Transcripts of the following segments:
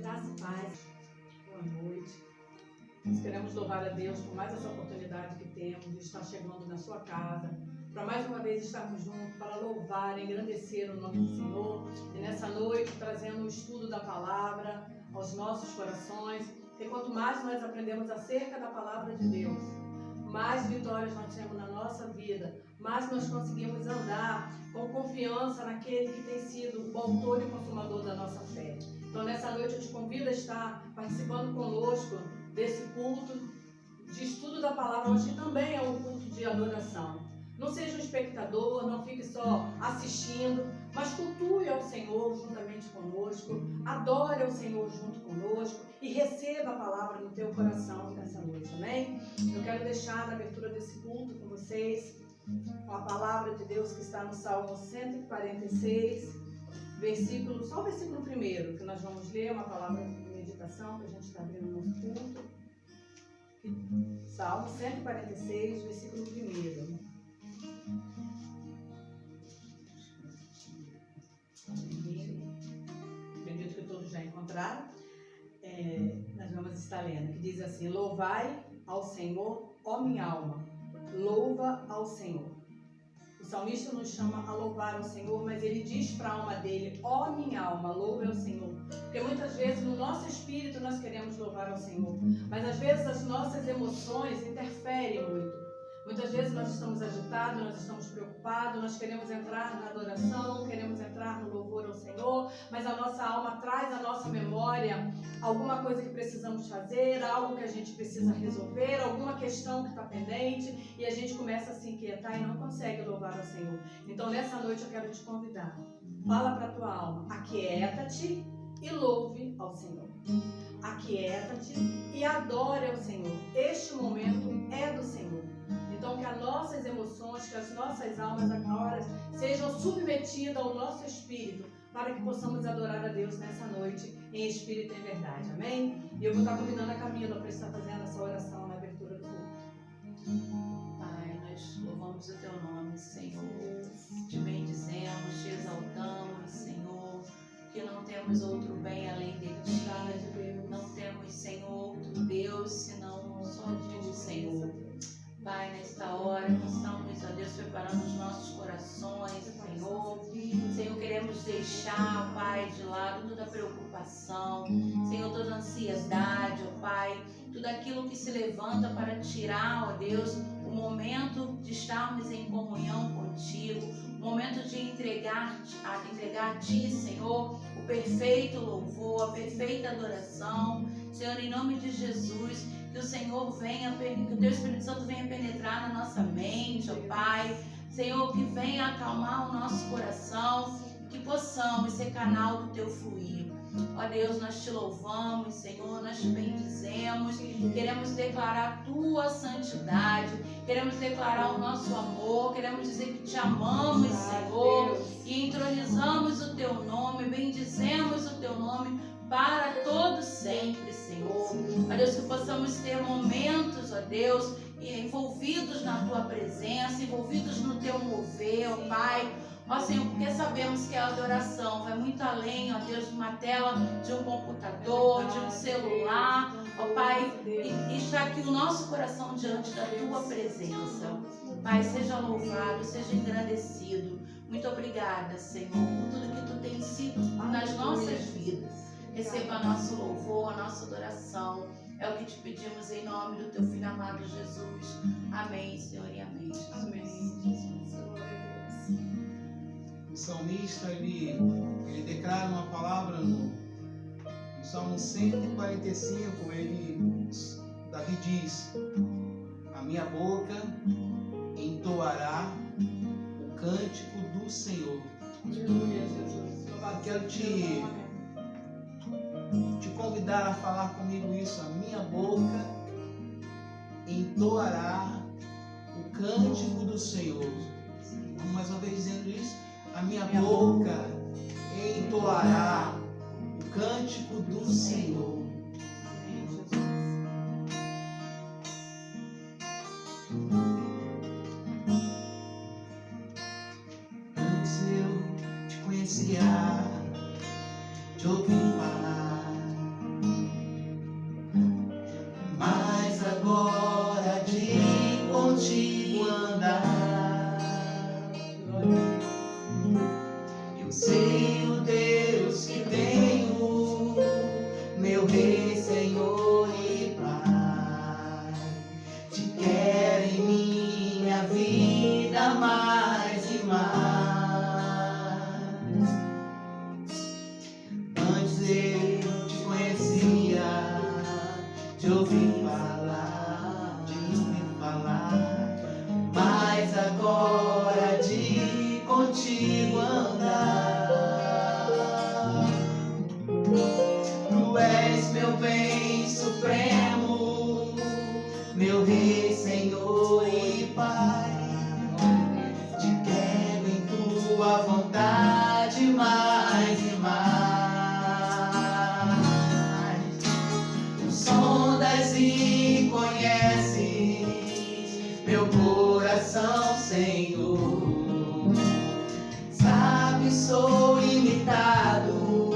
Graça e paz. Boa noite. Nós queremos louvar a Deus por mais essa oportunidade que temos de estar chegando na sua casa, para mais uma vez estarmos juntos, para louvar e engrandecer o nome do Senhor. E nessa noite trazendo o estudo da palavra aos nossos corações. E quanto mais nós aprendemos acerca da palavra de Deus, mais vitórias nós temos na nossa vida, mais nós conseguimos andar com confiança naquele que tem sido o autor e consumador da nossa fé. Então nessa noite eu te convido a estar participando conosco desse culto de estudo da palavra, hoje também é um culto de adoração. Não seja um espectador, não fique só assistindo, mas cultue ao Senhor juntamente conosco, adore ao Senhor junto conosco e receba a palavra no teu coração nessa noite, amém? Eu quero deixar na abertura desse culto com vocês a palavra de Deus que está no Salmo 146, versículo, só o versículo 1 que nós vamos ler, uma palavra de meditação que a gente está abrindo no nosso culto. Salmo 146, versículo 1. Acredito que todos já encontraram. Nós vamos estar lendo, que diz assim: louvai ao Senhor, ó minha alma, louva ao Senhor. O salmista nos chama a louvar ao Senhor, mas ele diz para a alma dele: ó minha alma, louve ao Senhor. Porque muitas vezes no nosso espírito nós queremos louvar ao Senhor, mas às vezes as nossas emoções interferem muito. Muitas vezes nós estamos agitados, nós estamos preocupados, nós queremos entrar na adoração, queremos entrar no louvor ao Senhor, mas a nossa alma traz à nossa memória alguma coisa que precisamos fazer, algo que a gente precisa resolver, alguma questão que está pendente, e a gente começa a se inquietar e não consegue louvar ao Senhor. Então nessa noite eu quero te convidar, fala para a tua alma: aquieta-te e louve ao Senhor. Aquieta-te e adore ao Senhor. Este momento é do Senhor. Então que as nossas emoções, que as nossas almas agora sejam submetidas ao nosso espírito, para que possamos adorar a Deus nessa noite em espírito e em verdade, amém? E eu vou estar convidando a Camila para estar fazendo essa oração na abertura do culto. Pai, nós louvamos o teu nome, Senhor, te bendizemos, te exaltamos, Senhor, que não temos outro bem além de ti, não temos, Senhor, outro Deus senão só tu, Senhor. Pai, nesta hora que estamos, ó Deus, preparando os nossos corações, Senhor. Senhor, queremos deixar, Pai, de lado toda a preocupação, Senhor, toda a ansiedade, ó Pai, tudo aquilo que se levanta para tirar, ó Deus, o momento de estarmos em comunhão contigo, o momento de entregar a Ti, Senhor, o perfeito louvor, a perfeita adoração. Senhor, em nome de Jesus, que o Senhor venha, que o Teu Espírito Santo venha penetrar na nossa mente, ó Pai. Senhor, que venha acalmar o nosso coração, que possamos ser canal do Teu fluir. Ó Deus, nós te louvamos, Senhor, nós te bendizemos, queremos declarar a Tua santidade, queremos declarar o nosso amor, queremos dizer que te amamos, Senhor, e entronizamos o Teu nome, bendizemos o Teu nome para todo sempre, Senhor. Ó Deus, que possamos ter momentos, ó Deus, envolvidos na Tua presença, envolvidos no Teu mover, ó Pai. Ó Senhor, porque sabemos que a adoração vai muito além, ó Deus, de uma tela, de um computador, de um celular, ó Pai, e está aqui o nosso coração diante da Tua presença. Pai, seja louvado, seja engrandecido. Muito obrigada, Senhor, por tudo que Tu tens sido nas nossas vidas. Receba nosso louvor, a nossa adoração. É o que te pedimos em nome do Teu Filho amado Jesus. Amém, Senhor, e amém. Amém. O salmista, ele declara uma palavra no Salmo 145, Davi diz: a minha boca entoará o cântico do Senhor. Aleluia, Jesus. Eu quero te convidar a falar comigo isso: a minha boca entoará o cântico do Senhor. Vamos mais uma vez dizendo isso: a minha boca entoará o cântico do Senhor. Amém, Jesus. Antes eu te conhecia, te ouvi falar, meu Rei, Senhor e Pai. Te quero em tua vontade mais e mais. Tu sondas e conheces meu coração, Senhor. Sabe, sou limitado,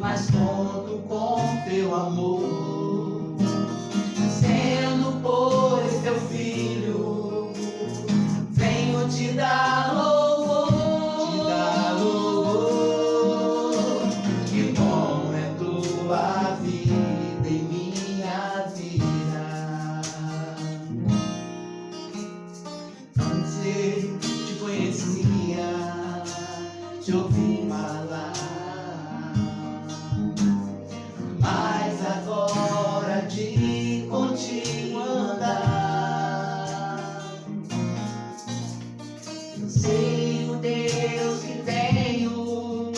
mas conto com teu amor. Sendo, pois, teu filho, venho te dar louvor. Te dar louvor. Que bom é tua vida em minha vida. Antes eu te conhecia, te ouvi falar, mas agora de contigo andar, eu sei o Deus que tenho,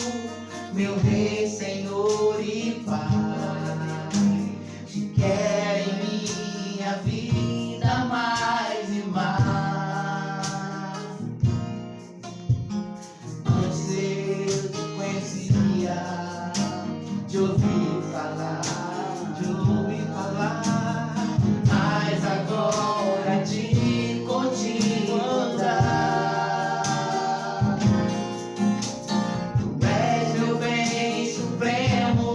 meu Rei, Senhor e Pai. Te quero em minha vida mais e mais. Antes eu te conhecia, te ouvi falar, mas agora de contigo andar. Tu és meu bem supremo,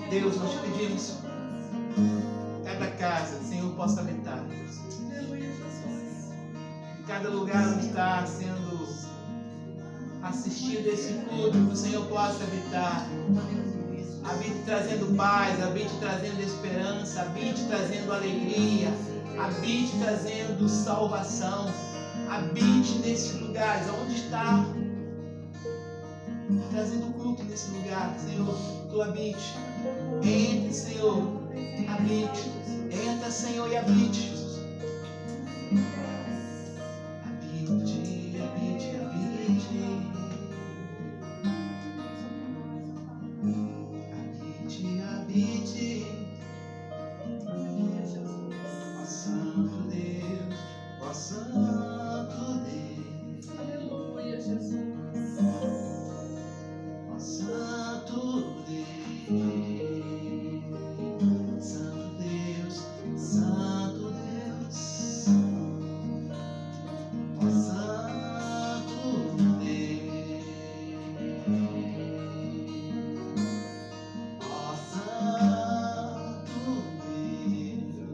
Deus, nós te pedimos, cada casa, Senhor, possa habitar. Em cada lugar onde está sendo assistido esse culto, que o Senhor possa habitar. Habite trazendo paz, habite trazendo esperança, habite trazendo alegria, habite trazendo salvação. Habite nesses lugares, onde está trazendo culto nesse lugar, Senhor, tu habite. Entre, Senhor, habite. Entra, Senhor, e habite, Jesus. Habite, habite, habite. Habite, habite. Ó Santo Deus, ó Santo Deus. Aleluia, Jesus. Ó Santo Deus, Santo Deus, Santo Deus. Ó Santo Deus, ó Santo Deus,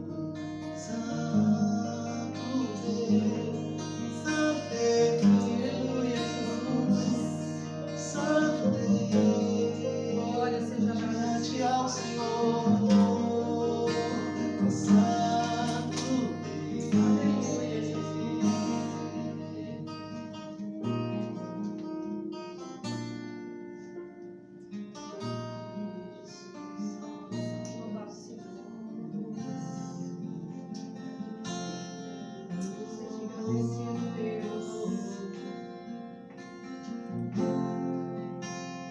Santo Deus, Santo Deus. Aleluia, Jesus. Santo Deus, Glória seja a grande ao Senhor, Santo Deus. Aleluia, Jesus. Louvado seja o nome. Seja agradecido, Deus.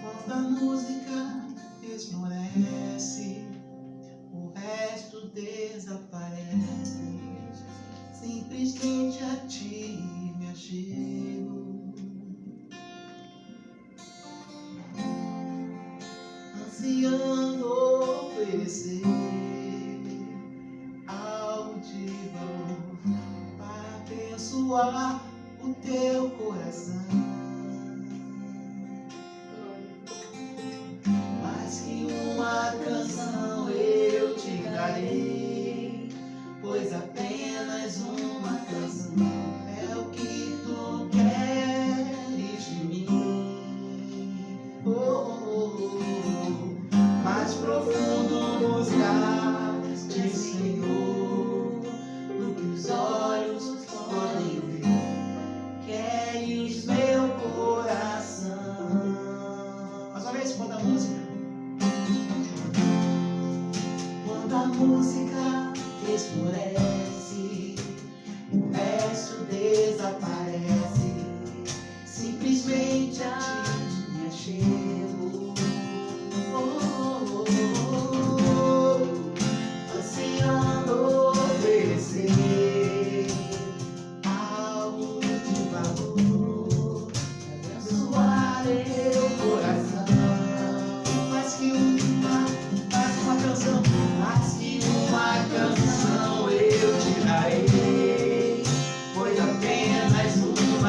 Quando a música esmorece, o resto desaparece. Simplesmente a ti me achego, ansiando oferecer algo de valor para abençoar o teu coração. Mais que uma canção eu te darei, pois apenas uma canção é o que tu queres de mim. Oh, oh, oh. Mais profundo buscar-te, Senhor, do que os olhos podem ver. Queres meu coração. Mais uma vez, quando a música. Quando a música esmorece, o resto desaparece. Simplesmente a ti me achego. Oh, oh, oh, oh. Ansiando oferecer algo de valor, abençoar teu coração. Mais que uma canção, mais que uma canção eu te darei, pois apenas uma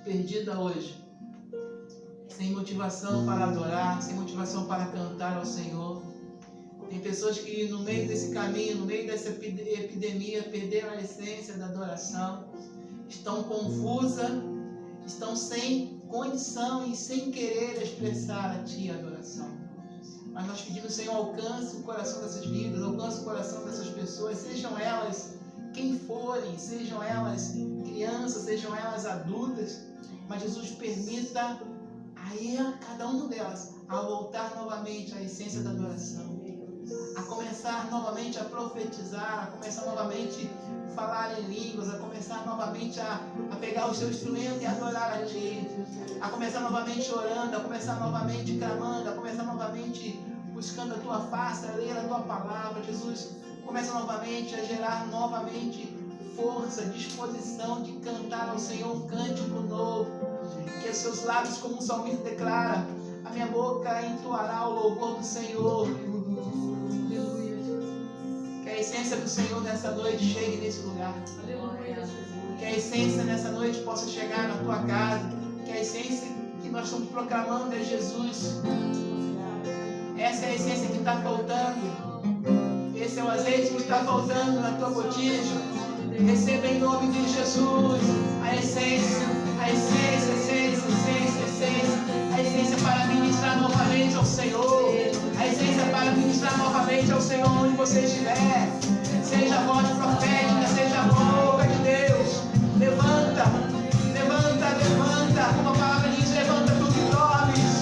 perdida hoje, sem motivação para adorar, sem motivação para cantar ao Senhor. Tem pessoas que no meio desse caminho, no meio dessa epidemia, perderam a essência da adoração, estão confusas, estão sem condição e sem querer expressar a Ti a adoração. Mas nós pedimos, Senhor, alcance o coração dessas vidas, alcance o coração dessas pessoas, sejam elas quem forem, sejam elas crianças, sejam elas adultas, mas Jesus permita a cada uma delas a voltar novamente à essência da adoração, a começar novamente a profetizar, a começar novamente a falar em línguas, a começar novamente a pegar o seu instrumento e adorar a Ti, a começar novamente orando, a começar novamente clamando, a começar novamente buscando a Tua face, a ler a Tua palavra. Jesus, começa novamente a gerar novamente força, disposição de cantar ao Senhor um cântico novo, que os seus lábios, como o salmista declara, a minha boca entoará o louvor do Senhor. Que a essência do Senhor nessa noite chegue nesse lugar. Que a essência nessa noite possa chegar na tua casa. Que a essência que nós estamos proclamando é Jesus. Essa é a essência que está faltando. Esse é o azeite que está faltando na tua botija. Receba em nome de Jesus a essência, a essência, essência, essência, essência. A essência para ministrar novamente ao Senhor. A essência para ministrar novamente ao Senhor onde você estiver. Seja a voz profética, seja a boca de Deus. Levanta, levanta, levanta. Como a palavra diz, levanta tu que dormes.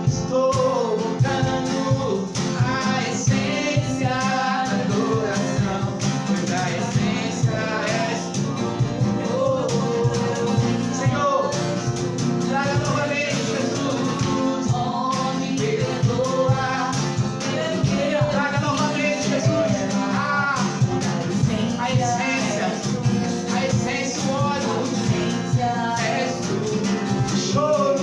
Estou voltando à essência da adoração, pois a essência és tu. Senhor, traga novamente Jesus. Oh, me perdoa. Traga novamente Jesus. A essência, o óleo. És tu. Choro.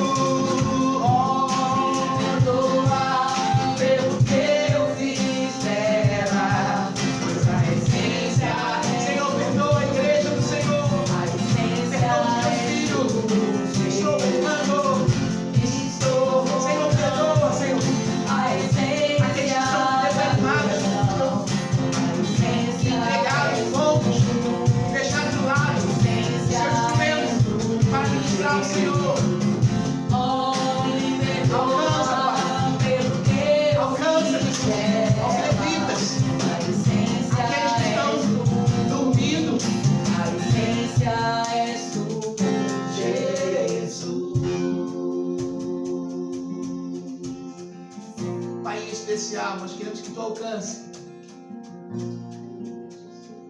Nós queremos que tu alcance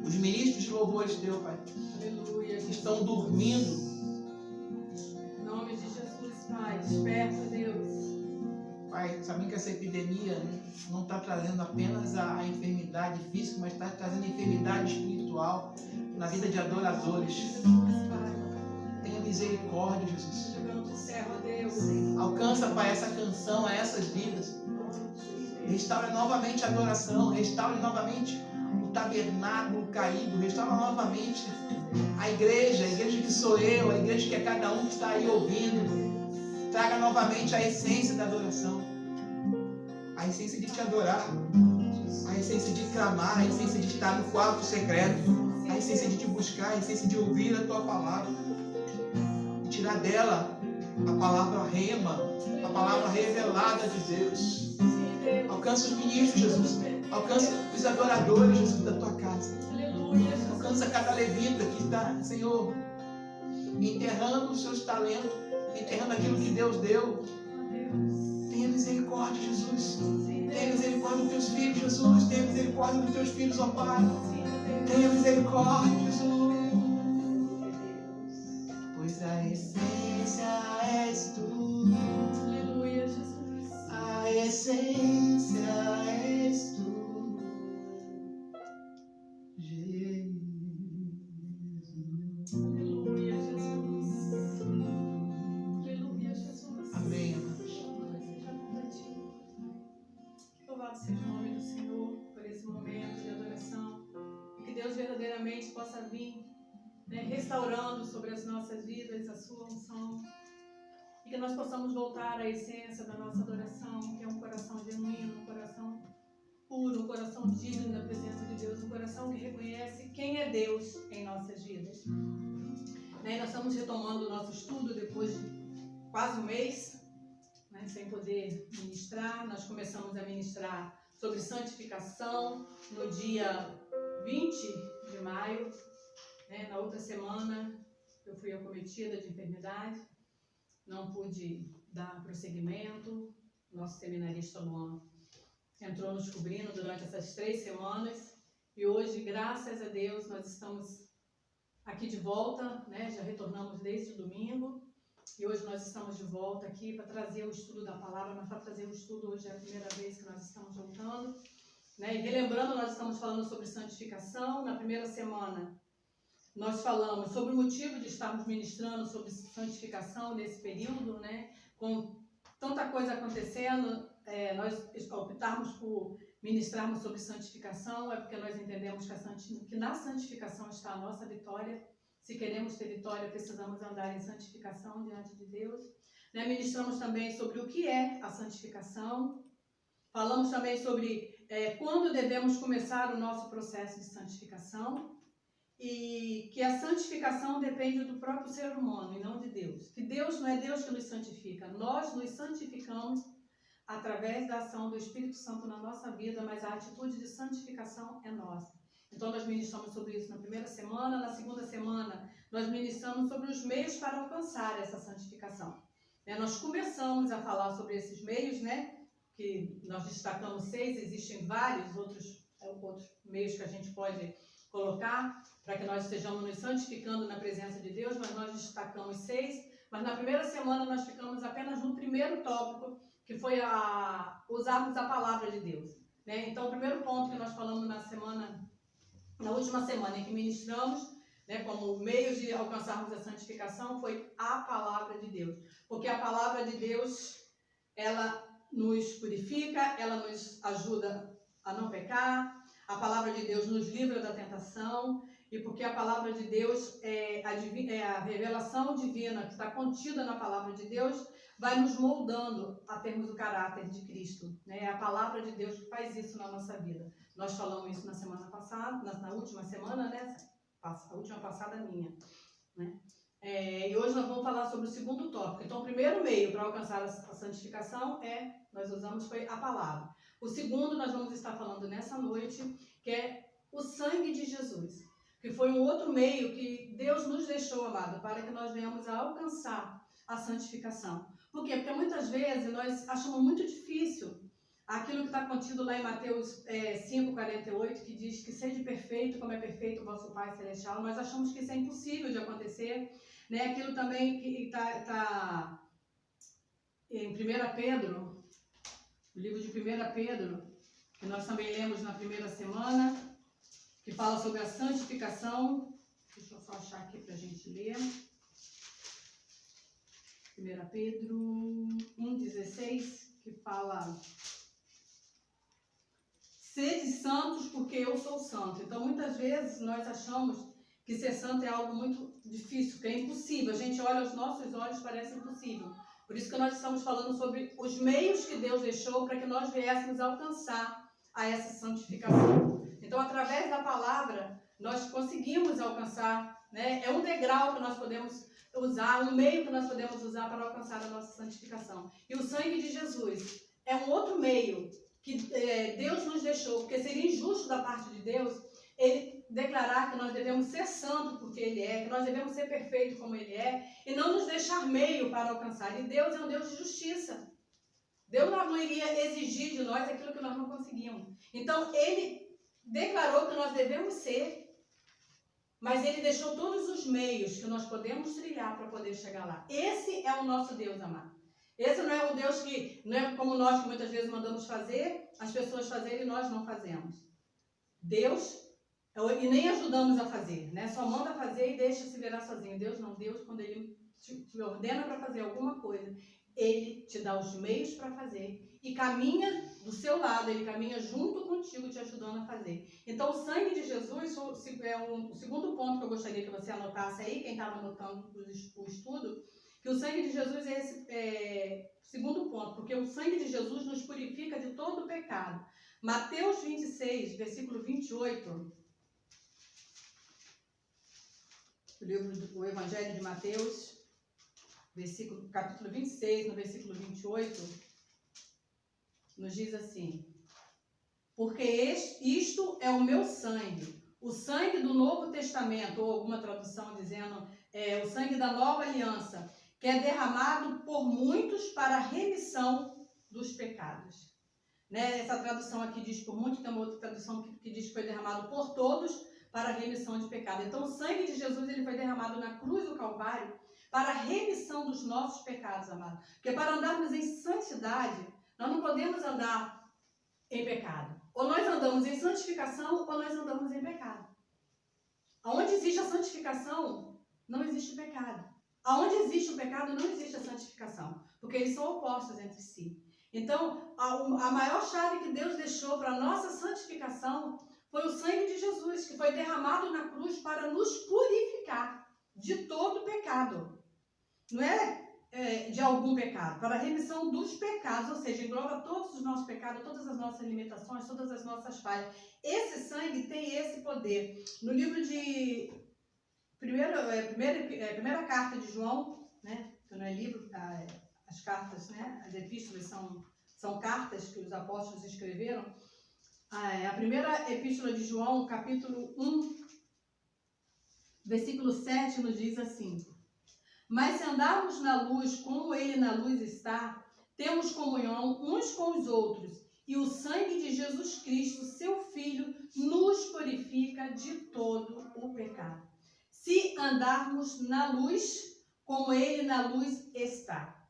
os ministros de louvores teu, Pai. Aleluia. Que estão dormindo. Em nome de Jesus, Pai, desperta, Deus. Pai, sabendo que essa epidemia não está trazendo apenas a enfermidade física, mas está trazendo enfermidade espiritual na vida de adoradores. Tenha misericórdia, Jesus. Alcança, Pai, essa canção a essas vidas. Restaure novamente a adoração, restaure novamente o tabernáculo caído, restaure novamente a igreja que sou eu, a igreja que é cada um que está aí ouvindo. Traga novamente a essência da adoração, a essência de te adorar, a essência de clamar, a essência de estar no quarto secreto, a essência de te buscar, a essência de ouvir a tua palavra e tirar dela a palavra rema, a palavra revelada de Deus. Alcança os ministros, Jesus. Alcança os adoradores, Jesus, da tua casa. Alcança cada levita que está, Senhor, enterrando os seus talentos, enterrando aquilo que Deus deu. Tenha misericórdia, Jesus. Tenha misericórdia dos teus filhos, Jesus. Tenha misericórdia dos teus filhos, ó Pai. Tenha misericórdia, Jesus. Pois a essência és tu. Aleluia, Jesus. A essência és tu, Jesus. Aleluia, Jesus. Aleluia, Jesus. Amém, amados. Louvado seja o nome do Senhor por esse momento de adoração. E que Deus verdadeiramente possa vir né, restaurando sobre as nossas vidas a sua unção. E que nós possamos voltar à essência da nossa adoração, que é um coração genuíno, um coração puro, um coração digno da presença de Deus, um coração que reconhece quem é Deus em nossas vidas. Né, nós estamos retomando o nosso estudo depois de quase um mês, né, sem poder ministrar. Nós começamos a ministrar sobre santificação no dia 20 de maio. Né, na outra semana eu fui acometida de enfermidade, não pude dar prosseguimento. Nosso seminarista Luan entrou nos cobrindo durante essas 3 semanas e hoje, graças a Deus, nós estamos aqui de volta, né? Já retornamos desde o domingo e hoje nós estamos de volta aqui para trazer o estudo da palavra. Mas para trazer o estudo hoje é a primeira vez que nós estamos voltando, né? E relembrando, nós estamos falando sobre santificação. Na primeira semana nós falamos sobre o motivo de estarmos ministrando sobre santificação nesse período, né? Com tanta coisa acontecendo, nós optarmos por ministrarmos sobre santificação, é porque nós entendemos que na santificação está a nossa vitória. Se queremos ter vitória, precisamos andar em santificação diante de Deus. Né? Ministramos também sobre o que é a santificação. Falamos também sobre quando devemos começar o nosso processo de santificação. E que a santificação depende do próprio ser humano e não de Deus. Que Deus não é Deus que nos santifica. Nós nos santificamos através da ação do Espírito Santo na nossa vida, mas a atitude de santificação é nossa. Então nós ministramos sobre isso na primeira semana. Na segunda semana nós ministramos sobre os meios para alcançar essa santificação. Nós começamos a falar sobre esses meios, né? Que nós destacamos 6, existem vários outros meios que a gente pode colocar para que nós estejamos nos santificando na presença de Deus, mas nós destacamos 6. Mas na primeira semana nós ficamos apenas no primeiro tópico, que foi usarmos a palavra de Deus. Né? Então o primeiro ponto que nós falamos na última semana em que ministramos, né, como meio de alcançarmos a santificação, foi a palavra de Deus. Porque a palavra de Deus, ela nos purifica, ela nos ajuda a não pecar. A palavra de Deus nos livra da tentação, e porque a palavra de Deus é a revelação divina que está contida na palavra de Deus, vai nos moldando a termos o caráter de Cristo. Né? É a palavra de Deus que faz isso na nossa vida. Nós falamos isso na semana passada, na última semana, né? A última passada minha. Né? E hoje nós vamos falar sobre o segundo tópico. Então, o primeiro meio para alcançar a santificação nós usamos foi a palavra. O segundo nós vamos estar falando nessa noite, que é o sangue de Jesus, que foi um outro meio que Deus nos deixou, amado, para que nós venhamos a alcançar a santificação. Por quê? Porque muitas vezes nós achamos muito difícil aquilo que está contido lá em Mateus 5,48, que diz que sede perfeito como é perfeito o vosso Pai Celestial. Nós achamos que isso é impossível de acontecer. Né? Aquilo também que está em 1 Pedro, o livro de 1 Pedro, que nós também lemos na primeira semana, que fala sobre a santificação. Deixa eu só achar aqui para a gente ler. 1 Pedro 1,16, que fala: sede santos porque eu sou santo. Então, muitas vezes nós achamos que ser santo é algo muito difícil, que é impossível. A gente olha aos nossos olhos, parece impossível. Por isso que nós estamos falando sobre os meios que Deus deixou para que nós viéssemos alcançar a essa santificação. Então, através da palavra, nós conseguimos alcançar, né? É um degrau que nós podemos usar, um meio que nós podemos usar para alcançar a nossa santificação. E o sangue de Jesus é um outro meio que Deus nos deixou, porque seria injusto da parte de Deus Ele declarar que nós devemos ser santos porque Ele é, que nós devemos ser perfeitos como Ele é, e não nos deixar meio para alcançar. E Deus é um Deus de justiça. Deus não iria exigir de nós aquilo que nós não conseguimos. Então, Ele declarou que nós devemos ser, mas Ele deixou todos os meios que nós podemos trilhar para poder chegar lá. Esse é o nosso Deus, amado. Esse não é o Deus que, não é como nós que muitas vezes mandamos fazer, as pessoas fazerem e nós não fazemos. Deus, e nem ajudamos a fazer, né? Só manda fazer e deixa se virar sozinho. Deus não, Deus quando Ele te ordena para fazer alguma coisa, Ele te dá os meios para fazer e caminha do seu lado, ele caminha junto contigo, te ajudando a fazer. Então, o sangue de Jesus é o segundo ponto que eu gostaria que você anotasse aí, quem estava anotando o estudo, que o sangue de Jesus é esse segundo ponto, porque o sangue de Jesus nos purifica de todo o pecado. Mateus 26, versículo 28, o Evangelho de Mateus, capítulo 26, no versículo 28, nos diz assim: porque isto é o meu sangue, o sangue do Novo Testamento, ou alguma tradução dizendo, o sangue da nova aliança, que é derramado por muitos para a remissão dos pecados. Né? Essa tradução aqui diz por muitos, tem uma outra tradução que diz que foi derramado por todos para a remissão de pecado. Então, o sangue de Jesus ele foi derramado na cruz do Calvário para a remissão dos nossos pecados, amados. Porque para andarmos em santidade, nós não podemos andar em pecado. Ou nós andamos em santificação, ou nós andamos em pecado. Onde existe a santificação, não existe o pecado. Aonde existe o pecado, não existe a santificação, porque eles são opostos entre si. Então, a maior chave que Deus deixou para a nossa santificação foi o sangue de Jesus, que foi derramado na cruz para nos purificar de todo pecado. Não é de algum pecado, para a remissão dos pecados, ou seja, engloba todos os nossos pecados, todas as nossas limitações, todas as nossas falhas. Esse sangue tem esse poder. No livro de primeira carta de João, né, que não é livro, as cartas, né, as epístolas são cartas que os apóstolos escreveram. A primeira epístola de João, capítulo 1, versículo 7, nos diz assim: mas se andarmos na luz, como ele na luz está, temos comunhão uns com os outros, e o sangue de Jesus Cristo, seu Filho, nos purifica de todo o pecado. Se andarmos na luz, como ele na luz está.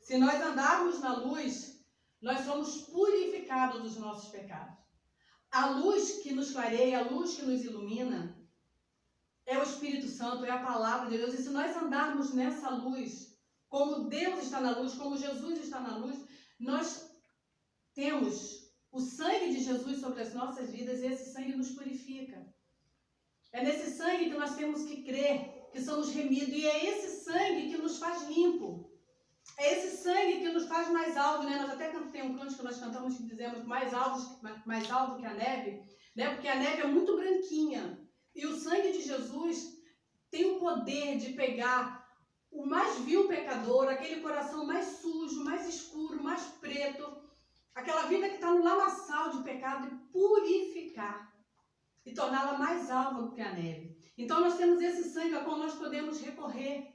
Se nós andarmos na luz, nós somos purificados dos nossos pecados. A luz que nos clareia, a luz que nos ilumina, é o Espírito Santo, é a palavra de Deus. E se nós andarmos nessa luz, como Deus está na luz, como Jesus está na luz, nós temos o sangue de Jesus sobre as nossas vidas e esse sangue nos purifica. É nesse sangue que nós temos que crer, que somos remidos. E é esse sangue que nos faz limpo. É esse sangue que nos faz mais alto, né? Nós até tem um cântico que nós cantamos que dizemos mais alto que a neve, né? Porque a neve é muito branquinha. E o sangue de Jesus tem o poder de pegar o mais vil pecador, aquele coração mais sujo, mais escuro, mais preto, aquela vida que está no lamaçal de pecado e purificar e torná-la mais alva do que a neve. Então nós temos esse sangue a qual nós podemos recorrer,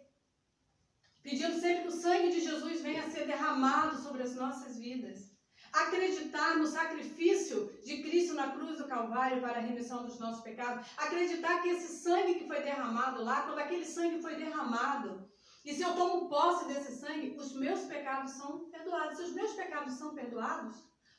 pedindo sempre que o sangue de Jesus venha a ser derramado sobre as nossas vidas. Acreditar no sacrifício de Cristo na cruz do Calvário para a remissão dos nossos pecados. Acreditar que esse sangue que foi derramado lá, quando aquele sangue foi derramado, e se eu tomo posse desse sangue, os meus pecados são perdoados. Se os meus pecados são perdoados,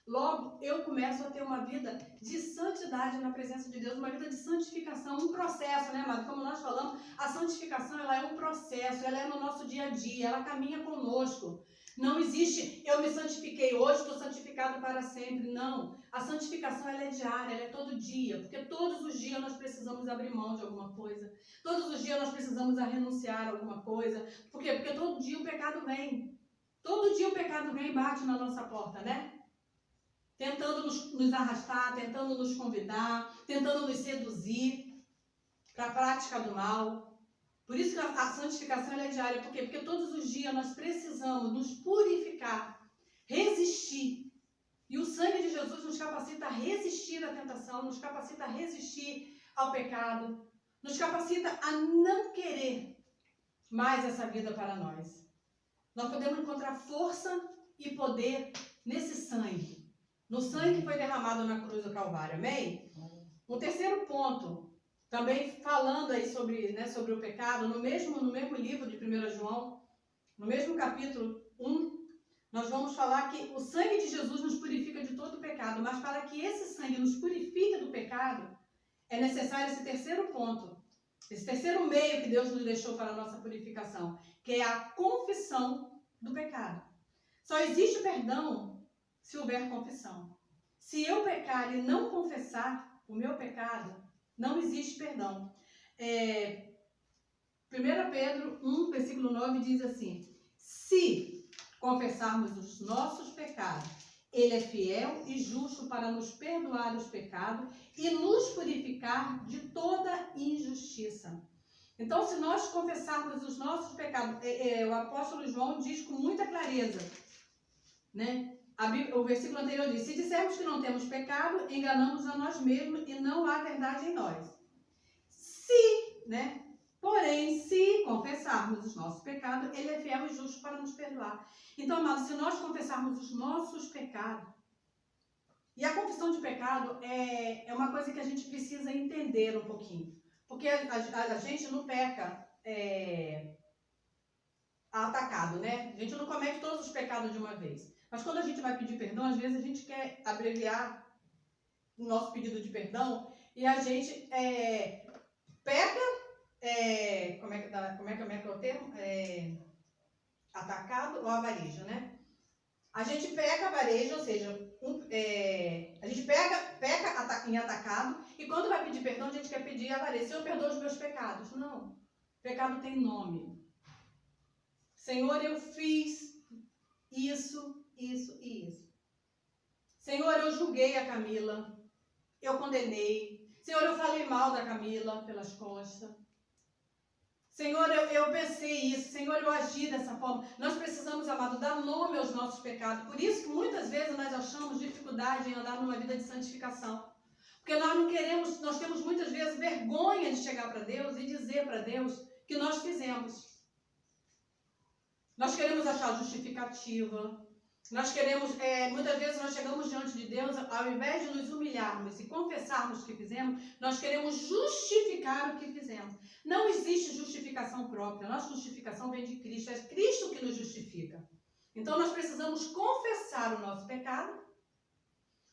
logo eu começo a ter uma vida de santidade na presença de Deus, uma vida de santificação, um processo, né, amado? Como nós falamos, a santificação ela é um processo, ela é no nosso dia a dia, ela caminha conosco. Não existe, eu me santifiquei hoje, estou santificado para sempre. Não. A santificação ela é diária, ela é todo dia. Porque todos os dias nós precisamos abrir mão de alguma coisa. Todos os dias nós precisamos renunciar a alguma coisa. Por quê? Porque todo dia o pecado vem. Todo dia o pecado vem e bate na nossa porta, né? Tentando nos arrastar, tentando nos convidar, tentando nos seduzir para a prática do mal. Por isso que a santificação ela é diária. Por quê? Porque todos os dias nós precisamos nos purificar, resistir. E o sangue de Jesus nos capacita a resistir à tentação, nos capacita a resistir ao pecado, nos capacita a não querer mais essa vida para nós. Nós podemos encontrar força e poder nesse sangue, no sangue que foi derramado na cruz do Calvário. Amém? O terceiro ponto, também falando aí sobre o pecado, no mesmo livro de 1 João, no mesmo capítulo 1, nós vamos falar que o sangue de Jesus nos purifica de todo o pecado, mas para que esse sangue nos purifique do pecado, é necessário esse terceiro ponto, esse terceiro meio que Deus nos deixou para a nossa purificação, que é a confissão do pecado. Só existe perdão se houver confissão. Se eu pecar e não confessar o meu pecado, não existe perdão. 1 Pedro 1, versículo 9 diz assim: se confessarmos os nossos pecados, Ele é fiel e justo para nos perdoar os pecados e nos purificar de toda injustiça. Então, se nós confessarmos os nossos pecados, o apóstolo João diz com muita clareza, né? O versículo anterior diz: se dissermos que não temos pecado, enganamos a nós mesmos e não há verdade em nós. Porém, se confessarmos os nossos pecados, Ele é fiel e justo para nos perdoar. Então, amados, se nós confessarmos os nossos pecados, e a confissão de pecado é uma coisa que a gente precisa entender um pouquinho. Porque a gente não peca atacado, né? A gente não comete todos os pecados de uma vez. Mas quando a gente vai pedir perdão, às vezes a gente quer abreviar o nosso pedido de perdão e a gente peca. Como é que é o termo? Atacado ou avarejo, né? A gente peca avarejo, ou seja, a gente peca em atacado e quando vai pedir perdão, a gente quer pedir avarejo. Senhor, perdoa os meus pecados. Não. Pecado tem nome. Senhor, eu fiz isso e isso. Senhor, eu julguei a Camila. Eu condenei. Senhor, eu falei mal da Camila pelas costas. Senhor, eu pensei isso. Senhor, eu agi dessa forma. Nós precisamos, amado, dar nome aos nossos pecados. Por isso que muitas vezes nós achamos dificuldade em andar numa vida de santificação. Porque nós não queremos, nós temos muitas vezes vergonha de chegar para Deus e dizer para Deus que nós fizemos. Nós queremos achar justificativa. Nós queremos, muitas vezes nós chegamos diante de Deus, ao invés de nos humilharmos e confessarmos o que fizemos, nós queremos justificar o que fizemos. Não existe justificação própria, a nossa justificação vem de Cristo, é Cristo que nos justifica. Então nós precisamos confessar o nosso pecado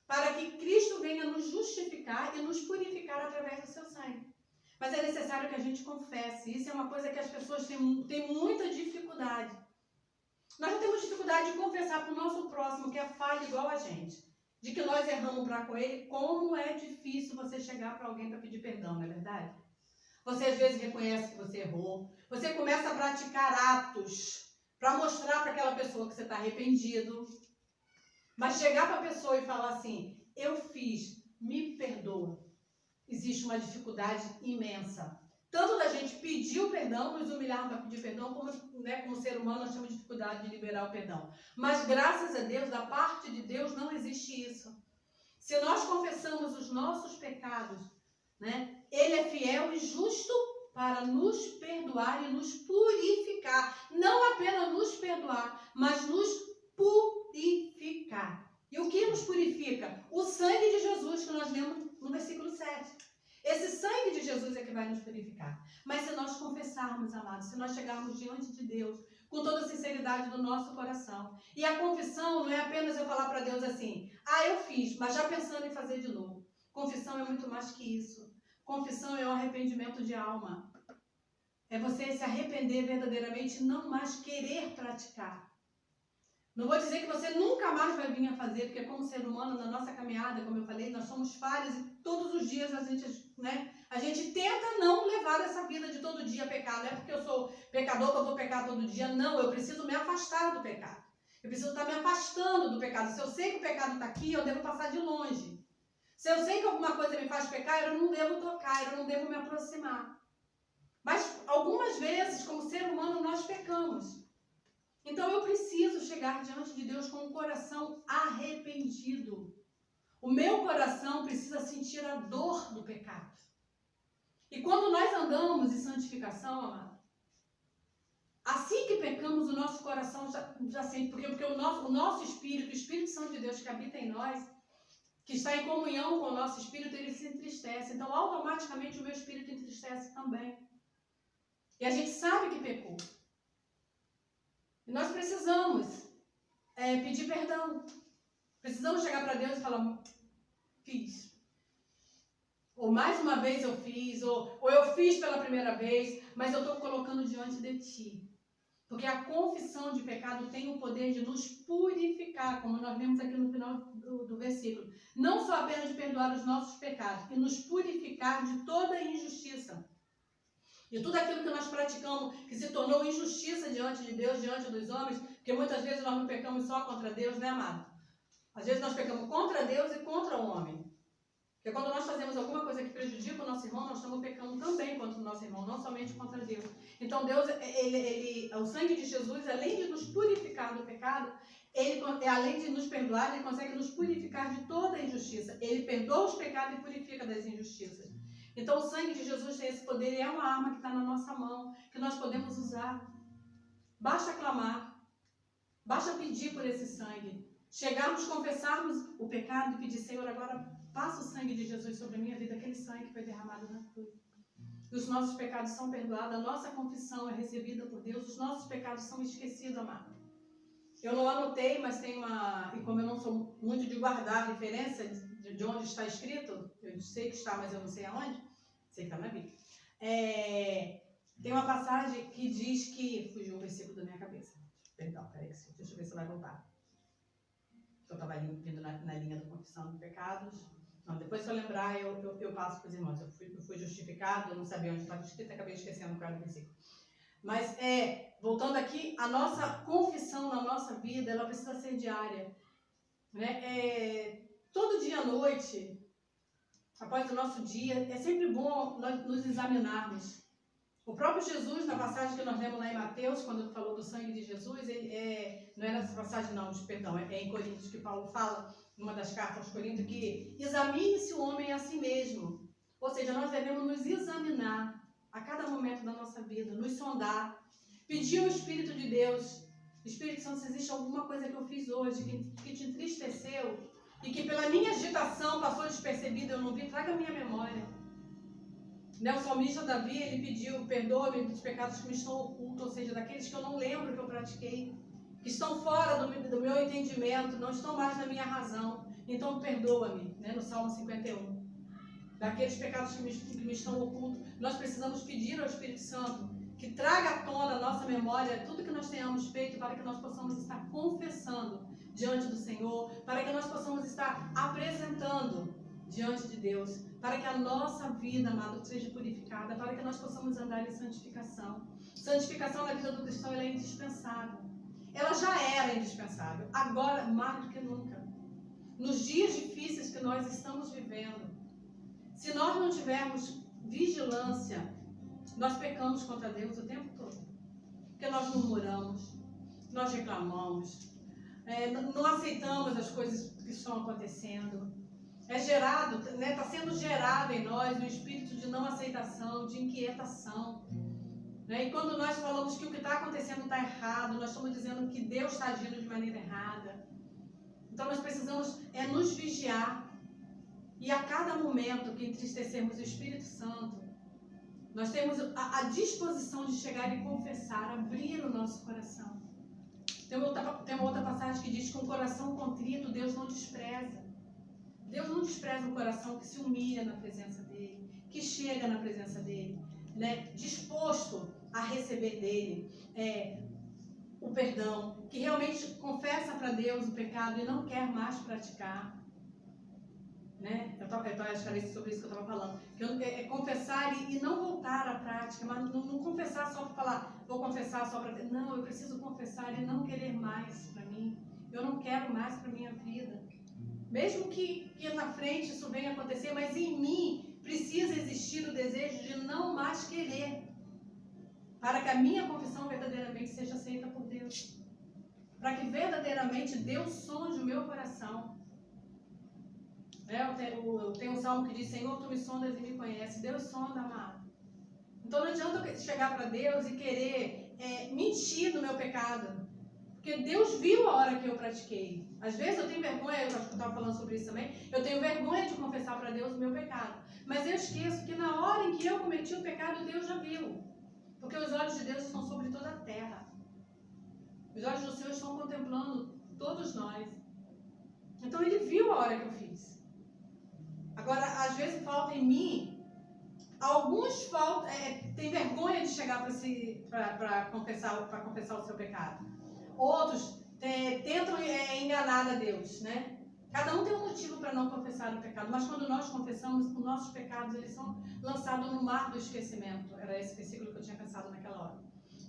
para que Cristo venha nos justificar e nos purificar através do seu sangue. Mas é necessário que a gente confesse, isso é uma coisa que as pessoas têm muita dificuldade. Nós não temos dificuldade de confessar para o nosso próximo que é falha igual a gente, de que nós erramos para com ele. Como é difícil você chegar para alguém para pedir perdão, não é verdade? Você às vezes reconhece que você errou, você começa a praticar atos para mostrar para aquela pessoa que você está arrependido, mas chegar para a pessoa e falar assim: eu fiz, me perdoa. Existe uma dificuldade imensa. Tanto da gente pedir o perdão, nos humilharmos para pedir perdão, como ser humano nós temos dificuldade de liberar o perdão. Mas graças a Deus, da parte de Deus, não existe isso. Se nós confessamos os nossos pecados, né, Ele é fiel e justo para nos perdoar e nos purificar. Não apenas nos perdoar, mas nos purificar. E o que nos purifica? O sangue de Jesus que nós lemos no versículo 7. Esse sangue de Jesus é que vai nos purificar. Mas se nós confessarmos, amados, se nós chegarmos diante de Deus com toda a sinceridade do nosso coração. E a confissão não é apenas eu falar para Deus assim: eu fiz, mas já pensando em fazer de novo. Confissão é muito mais que isso. Confissão é um arrependimento de alma. É você se arrepender verdadeiramente e não mais querer praticar. Não vou dizer que você nunca mais vai vir a fazer, porque como ser humano, na nossa caminhada, como eu falei, nós somos falhos e todos os dias a gente tenta não levar essa vida de todo dia pecar. Não é porque eu sou pecador que eu vou pecar todo dia. Não, eu preciso me afastar do pecado. Eu preciso estar me afastando do pecado. Se eu sei que o pecado está aqui, eu devo passar de longe. Se eu sei que alguma coisa me faz pecar, eu não devo tocar, eu não devo me aproximar. Mas algumas vezes, como ser humano, nós pecamos. Então eu preciso chegar diante de Deus com um coração arrependido. O meu coração precisa sentir a dor do pecado. E quando nós andamos em santificação, amado, assim que pecamos, o nosso coração já sente, porque o nosso espírito, o Espírito Santo de Deus que habita em nós, que está em comunhão com o nosso espírito, ele se entristece. Então automaticamente o meu espírito entristece também. E a gente sabe que pecou. E nós precisamos pedir perdão. Precisamos chegar para Deus e falar: fiz. Ou mais uma vez eu fiz, ou eu fiz pela primeira vez, mas eu estou colocando diante de Ti. Porque a confissão de pecado tem o poder de nos purificar, como nós vemos aqui no final do versículo. Não só apenas de perdoar os nossos pecados, e nos purificar de toda injustiça. De tudo aquilo que nós praticamos, que se tornou injustiça diante de Deus, diante dos homens, porque muitas vezes nós não pecamos só contra Deus, né, amado? Às vezes nós pecamos contra Deus e contra o homem. Porque quando nós fazemos alguma coisa que prejudica o nosso irmão, nós estamos pecando também contra o nosso irmão, não somente contra Deus. Então Deus, o sangue de Jesus, além de nos purificar do pecado, além de nos perdoar, ele consegue nos purificar de toda a injustiça. Ele perdoa os pecados e purifica das injustiças. Então o sangue de Jesus tem esse poder e é uma arma que está na nossa mão, que nós podemos usar. Basta clamar, basta pedir por esse sangue. Chegarmos, confessarmos o pecado e pedir, Senhor, agora passa o sangue de Jesus sobre a minha vida, aquele sangue que foi derramado na cruz. Os nossos pecados são perdoados, a nossa confissão é recebida por Deus, os nossos pecados são esquecidos, amado. Eu não anotei, mas tem e como eu não sou muito de guardar a referência de onde está escrito, eu sei que está, mas eu não sei aonde, sei que está na Bíblia. Tem uma passagem que diz que, fugiu um versículo da minha cabeça, perdão, peraí, deixa eu ver se vai voltar. Eu estava vindo na linha da confissão de pecados. Não, depois, se eu lembrar, eu passo para os irmãos. Eu fui justificado, eu não sabia onde estava escrito, acabei esquecendo qual era o versículo. Mas, voltando aqui, a nossa confissão na nossa vida, ela precisa ser diária. Né? Todo dia à noite, após o nosso dia, é sempre bom nós nos examinarmos. O próprio Jesus, na passagem que nós lemos lá em Mateus, quando ele falou do sangue de Jesus, não é nessa passagem não, perdão, é em Coríntios que Paulo fala, numa das cartas aos Coríntios, que examine-se o homem a si mesmo. Ou seja, nós devemos nos examinar a cada momento da nossa vida, nos sondar, pedir ao Espírito de Deus, Espírito Santo, se existe alguma coisa que eu fiz hoje que te entristeceu e que pela minha agitação passou despercebida, eu não vi, traga a minha memória. O salmista Davi, ele pediu, perdoa-me dos pecados que me estão ocultos, ou seja, daqueles que eu não lembro que eu pratiquei, que estão fora do meu entendimento, não estão mais na minha razão, então perdoa-me, no Salmo 51. Daqueles pecados que me estão ocultos, nós precisamos pedir ao Espírito Santo que traga à tona a nossa memória tudo que nós tenhamos feito para que nós possamos estar confessando diante do Senhor, para que nós possamos estar apresentando diante de Deus, para que a nossa vida, amado, seja purificada, para que nós possamos andar em santificação. Santificação na vida do cristão ela é indispensável. Ela já era indispensável, agora mais do que nunca. Nos dias difíceis que nós estamos vivendo, se nós não tivermos vigilância, nós pecamos contra Deus o tempo todo. Porque nós murmuramos, nós reclamamos, não aceitamos as coisas que estão acontecendo. Está sendo gerado em nós um espírito de não aceitação, de inquietação. E quando nós falamos que o que está acontecendo está errado, nós estamos dizendo que Deus está agindo de maneira errada. Então nós precisamos nos vigiar. E a cada momento que entristecermos o Espírito Santo, nós temos a disposição de chegar e confessar, abrir o nosso coração. Tem uma outra passagem que diz que um coração contrito Deus não despreza. Deus não despreza um coração que se humilha na presença dele, que chega na presença dele, disposto a receber dele o perdão, que realmente confessa para Deus o pecado e não quer mais praticar. Eu acho que era sobre isso que eu estava falando. Que confessar e não voltar à prática, mas não confessar só para falar, vou confessar só para... Não, eu preciso confessar e não querer mais para mim. Eu não quero mais para a minha vida. Mesmo que na frente isso venha acontecer, mas em mim precisa existir o desejo de não mais querer, para que a minha confissão verdadeiramente seja aceita por Deus, para que verdadeiramente Deus sonde o meu coração. Tem um salmo que diz, Senhor, Tu me sondas e me conheces. Deus sonda, amado. Então não adianta eu chegar para Deus e querer mentir no meu pecado, porque Deus viu a hora que eu pratiquei. Às vezes eu tenho vergonha, eu acho que eu estava falando sobre isso também, eu tenho vergonha de confessar para Deus o meu pecado. Mas eu esqueço que na hora em que eu cometi o pecado, Deus já viu. Porque os olhos de Deus estão sobre toda a terra. Os olhos do Senhor estão contemplando todos nós. Então Ele viu a hora que eu fiz. Agora, às vezes falta em mim Alguns têm vergonha de chegar para confessar o seu pecado. Outros tentam enganar a Deus, né? Cada um tem um motivo para não confessar o pecado, mas quando nós confessamos, os nossos pecados eles são lançados no mar do esquecimento. Era esse versículo que eu tinha pensado naquela hora.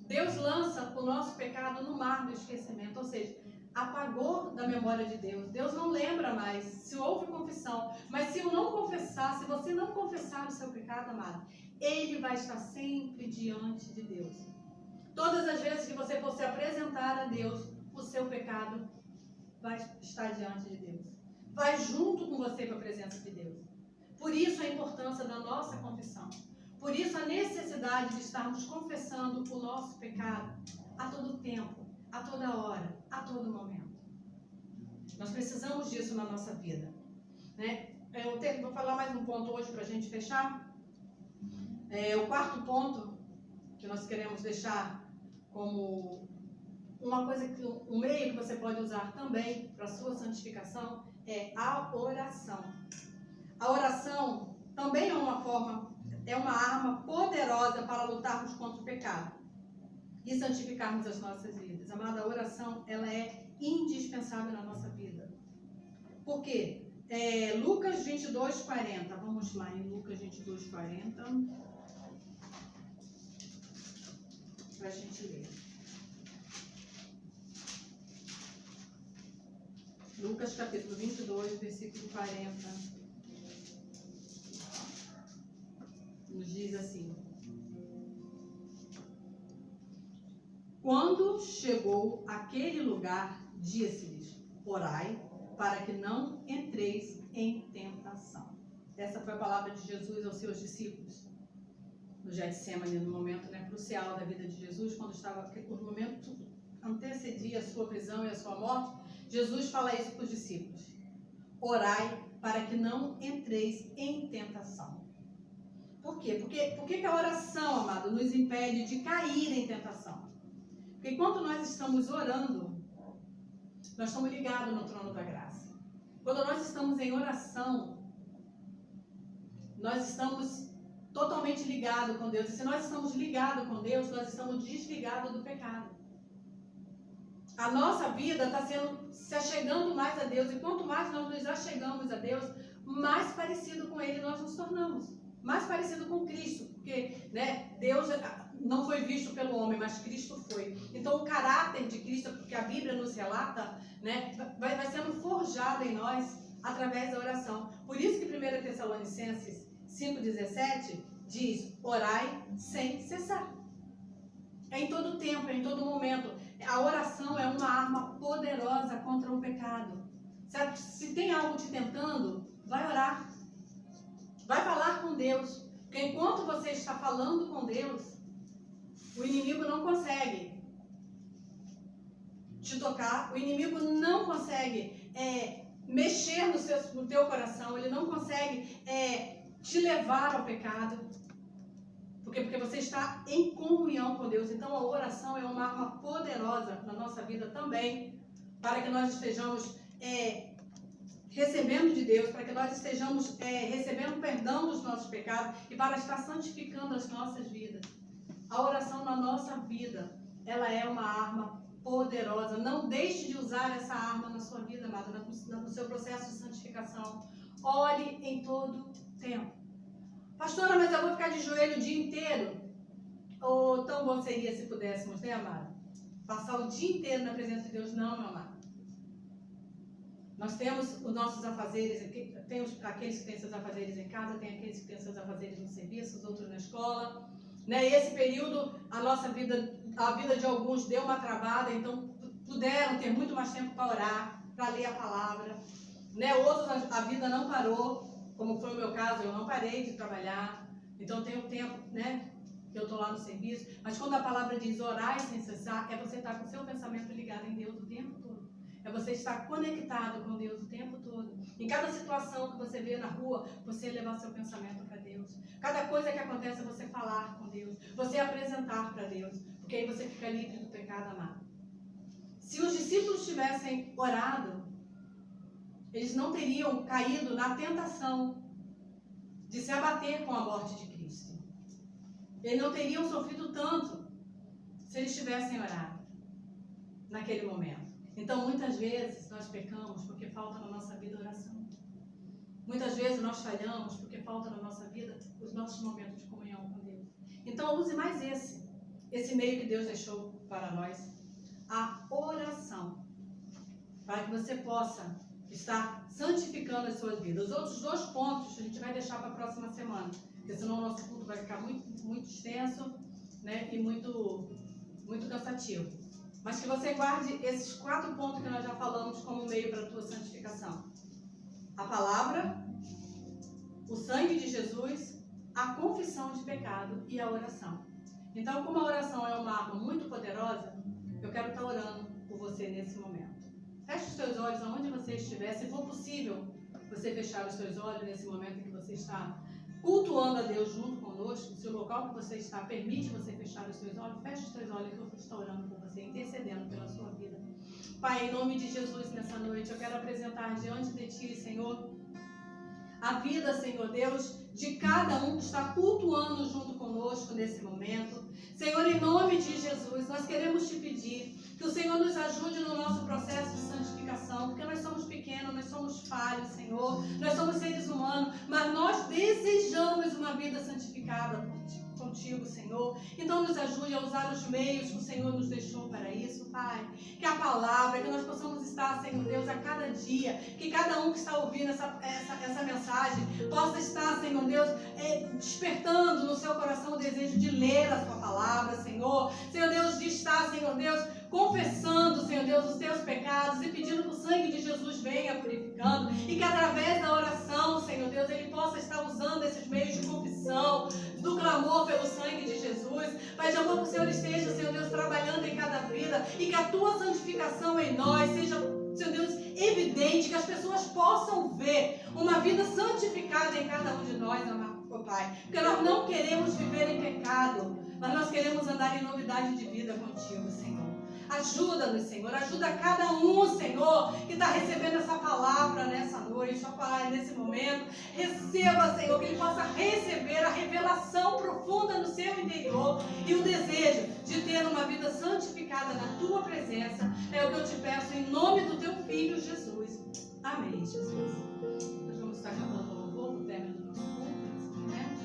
Deus lança o nosso pecado no mar do esquecimento, ou seja, apagou da memória de Deus. Deus não lembra mais se houve confissão, mas se eu não confessar, se você não confessar o seu pecado, amado, ele vai estar sempre diante de Deus. Todas as vezes que você for se apresentar a Deus, o seu pecado vai estar diante de Deus. Vai junto com você para a presença de Deus. Por isso a importância da nossa confissão. Por isso a necessidade de estarmos confessando o nosso pecado a todo tempo, a toda hora, a todo momento. Nós precisamos disso na nossa vida, né? Vou falar mais um ponto hoje para a gente fechar. O quarto ponto que nós queremos deixar como uma coisa, um meio que você pode usar também para a sua santificação é a oração. A oração também é uma arma poderosa para lutarmos contra o pecado e santificarmos as nossas vidas. Amada, a oração, ela é indispensável na nossa vida. Por quê? Lucas 22:40. Vamos lá em Lucas 22:40 para a gente ler. Lucas capítulo 22, versículo 40. Nos diz assim: quando chegou àquele lugar, disse-lhes: orai, para que não entreis em tentação. Essa foi a palavra de Jesus aos seus discípulos no Getsemane, no momento crucial da vida de Jesus, quando estava, o momento antecedia a sua prisão e a sua morte. Jesus fala isso para os discípulos: orai para que não entreis em tentação. Por quê? Por que a oração, amado, nos impede de cair em tentação? Porque enquanto nós estamos orando, nós estamos ligados no trono da graça. Quando nós estamos em oração, nós estamos totalmente ligados com Deus. E se nós estamos ligados com Deus, nós estamos desligados do pecado. A nossa vida está se achegando mais a Deus. E quanto mais nós nos achegamos a Deus, mais parecido com Ele nós nos tornamos. Mais parecido com Cristo. Porque, né, Deus não foi visto pelo homem, mas Cristo foi. Então o caráter de Cristo, porque a Bíblia nos relata, né, vai sendo forjado em nós através da oração. Por isso que 1 Tessalonicenses 5,17 diz: orai sem cessar. É em todo tempo, é em todo momento. A oração é uma arma poderosa contra o pecado. Certo? Se tem algo te tentando, vai orar. Vai falar com Deus. Porque enquanto você está falando com Deus, o inimigo não consegue te tocar, o inimigo não consegue mexer no teu coração, ele não consegue te levar ao pecado. Porque você está em comunhão com Deus. Então a oração é uma arma poderosa na nossa vida também, para que nós estejamos recebendo de Deus, para que nós estejamos recebendo perdão dos nossos pecados e para estar santificando as nossas vidas. A oração na nossa vida, ela é uma arma poderosa. Não deixe de usar essa arma na sua vida, amada, no seu processo de santificação. Ore em todo tempo. Pastora, mas eu vou ficar de joelho o dia inteiro? Ou tão bom seria se pudéssemos, né, amada? Passar o dia inteiro na presença de Deus? Não, meu amado. Nós temos os nossos afazeres, tem aqueles que têm seus afazeres em casa, tem aqueles que têm seus afazeres no serviço, os outros na escola. Né? E esse período, a vida de alguns deu uma travada, então puderam ter muito mais tempo para orar, para ler a palavra. Né? Outros, a vida não parou, como foi o meu caso, eu não parei de trabalhar. Então tem um tempo, né, que eu estou lá no serviço. Mas quando a palavra diz orar sem cessar, é você estar com o seu pensamento ligado em Deus o tempo todo. É você estar conectado com Deus o tempo todo. Em cada situação que você vê na rua, você levar seu pensamento para Deus. Cada coisa que acontece, você falar com Deus. Você apresentar para Deus. Porque aí você fica livre do pecado, amado. Se os discípulos tivessem orado, eles não teriam caído na tentação de se abater com a morte de Cristo. Eles não teriam sofrido tanto se eles tivessem orado naquele momento. Então, muitas vezes, nós pecamos porque falta na nossa vida oração. Muitas vezes, nós falhamos porque falta na nossa vida os nossos momentos de comunhão com Deus. Então, use mais esse meio que Deus deixou para nós, a oração, para que você possa estar santificando as suas vidas. Os outros 2 pontos a gente vai deixar para a próxima semana, porque senão o nosso culto vai ficar muito extenso, né, e muito cansativo. Mas que você guarde esses 4 pontos que nós já falamos como meio para a tua santificação. A palavra, o sangue de Jesus, a confissão de pecado e a oração. Então, como a oração é uma arma muito poderosa, eu quero estar orando por você nesse momento. Feche os teus olhos aonde você estiver. Se for possível, você fechar os teus olhos nesse momento em que você está cultuando a Deus junto conosco. Se o local que você está permite você fechar os teus olhos, feche os teus olhos que eu estou orando por você, intercedendo pela sua vida. Pai, em nome de Jesus, nessa noite, eu quero apresentar diante de Ti, Senhor, a vida, Senhor Deus, de cada um que está cultuando junto conosco nesse momento. Senhor, em nome de Jesus, nós queremos Te pedir que o Senhor nos ajude no nosso processo de santificação, porque nós somos pequenos, nós somos falhos, Senhor, nós somos seres humanos, mas nós desejamos uma vida santificada contigo, Senhor. Então nos ajude a usar os meios que o Senhor nos deixou para isso, Pai. Que a palavra, que nós possamos estar, Senhor Deus, a cada dia, que cada um que está ouvindo essa mensagem possa estar, Senhor Deus, despertando no seu coração o desejo de ler a sua palavra, Senhor. Senhor Deus, de estar, Senhor Deus, confessando, Senhor Deus, os teus pecados e pedindo que o sangue de Jesus venha purificando e que através da oração, Senhor Deus, Ele possa estar usando esses meios de confissão, do clamor pelo sangue de Jesus. Pai de amor, que o Senhor esteja, Senhor Deus, trabalhando em cada vida e que a Tua santificação em nós seja, Senhor Deus, evidente, que as pessoas possam ver uma vida santificada em cada um de nós, amado Pai. Porque nós não queremos viver em pecado, mas nós queremos andar em novidade de vida contigo, Senhor. Ajuda-nos, Senhor. Ajuda cada um, Senhor, que está recebendo essa palavra nessa noite, ó Pai, nesse momento. Receba, Senhor, que ele possa receber a revelação profunda no seu interior e o desejo de ter uma vida santificada na Tua presença. É o que eu te peço em nome do Teu Filho, Jesus. Amém, Jesus. Nós vamos estar cantando louvor no término do nosso culto, né?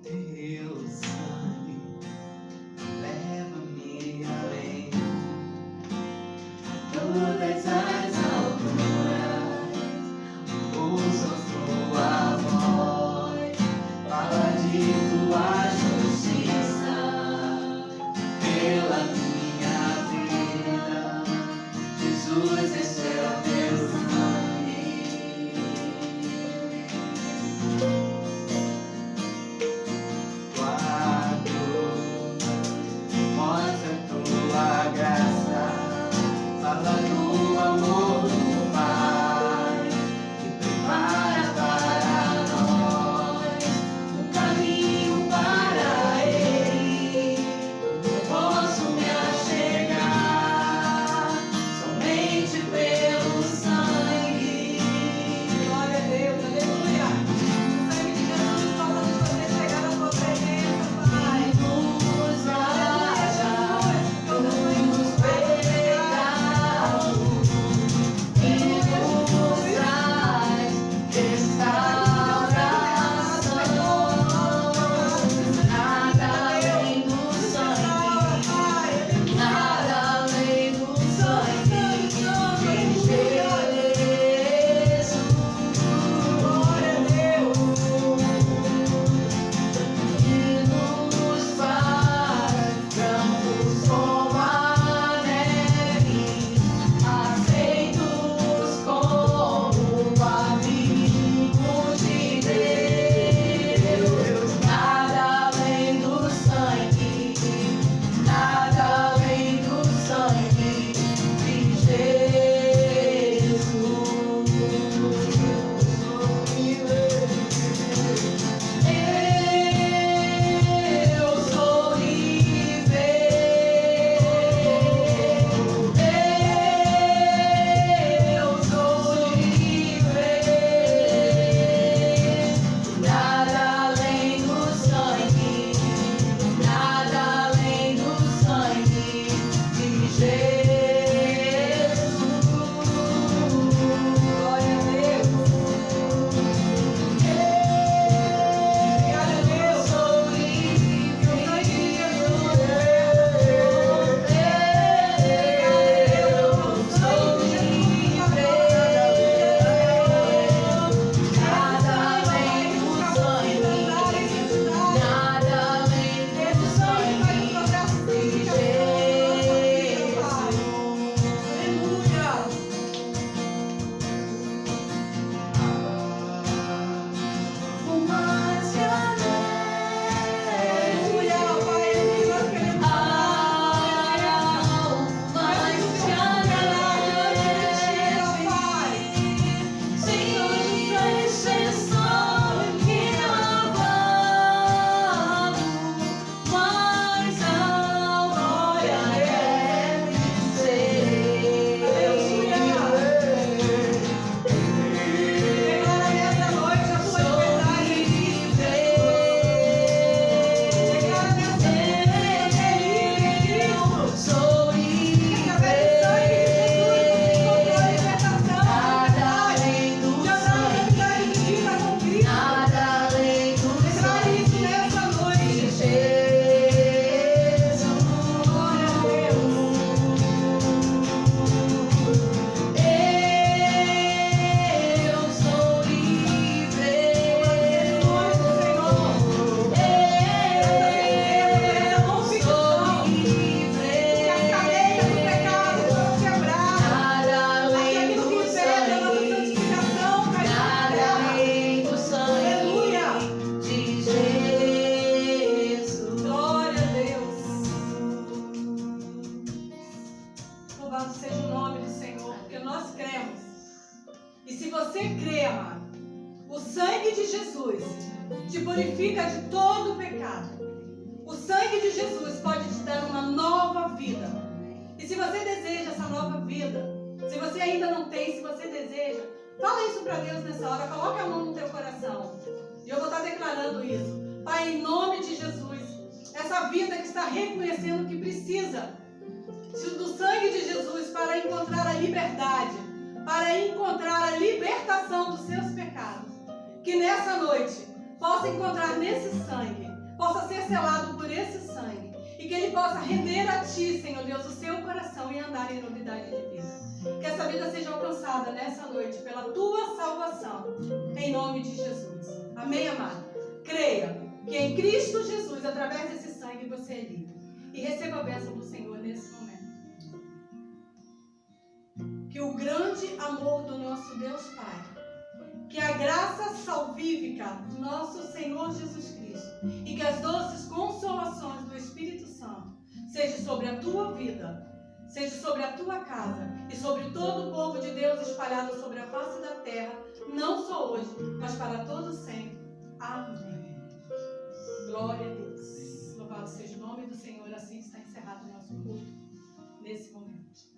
Teu sangue leva-me além, todas as alturas, ouçam tua voz, fala de tua justiça, pela minha vida, Jesus, esse é o teu sangue. Mostra tua graça, fala do amor do Pai, que prepara para nós um caminho para Ele. Eu posso me achegar somente pelo porque nós cremos. E se você crê, amado, o sangue de Jesus te purifica de todo o pecado. O sangue de Jesus pode te dar uma nova vida. E se você deseja essa nova vida, se você ainda não tem, se você deseja, fala isso para Deus nessa hora, coloca a mão no teu coração. E eu vou estar declarando isso. Pai, em nome de Jesus, essa vida que está reconhecendo que precisa do sangue de Jesus para encontrar a liberdade, para encontrar a libertação dos seus pecados, que nessa noite possa encontrar nesse sangue, possa ser selado por esse sangue, e que ele possa render a Ti, Senhor Deus, o seu coração e andar em novidade de vida. Que essa vida seja alcançada nessa noite pela Tua salvação, em nome de Jesus. Amém, amado? Creia que em Cristo Jesus, através desse sangue, você é livre. E receba a bênção do Senhor nesse momento. Que o grande amor do nosso Deus Pai, que a graça salvífica do nosso Senhor Jesus Cristo e que as doces consolações do Espírito Santo seja sobre a tua vida, seja sobre a tua casa e sobre todo o povo de Deus espalhado sobre a face da terra, não só hoje, mas para todo sempre. Amém. Glória a Deus. Louvado seja o nome do Senhor. Assim está encerrado o nosso culto nesse momento.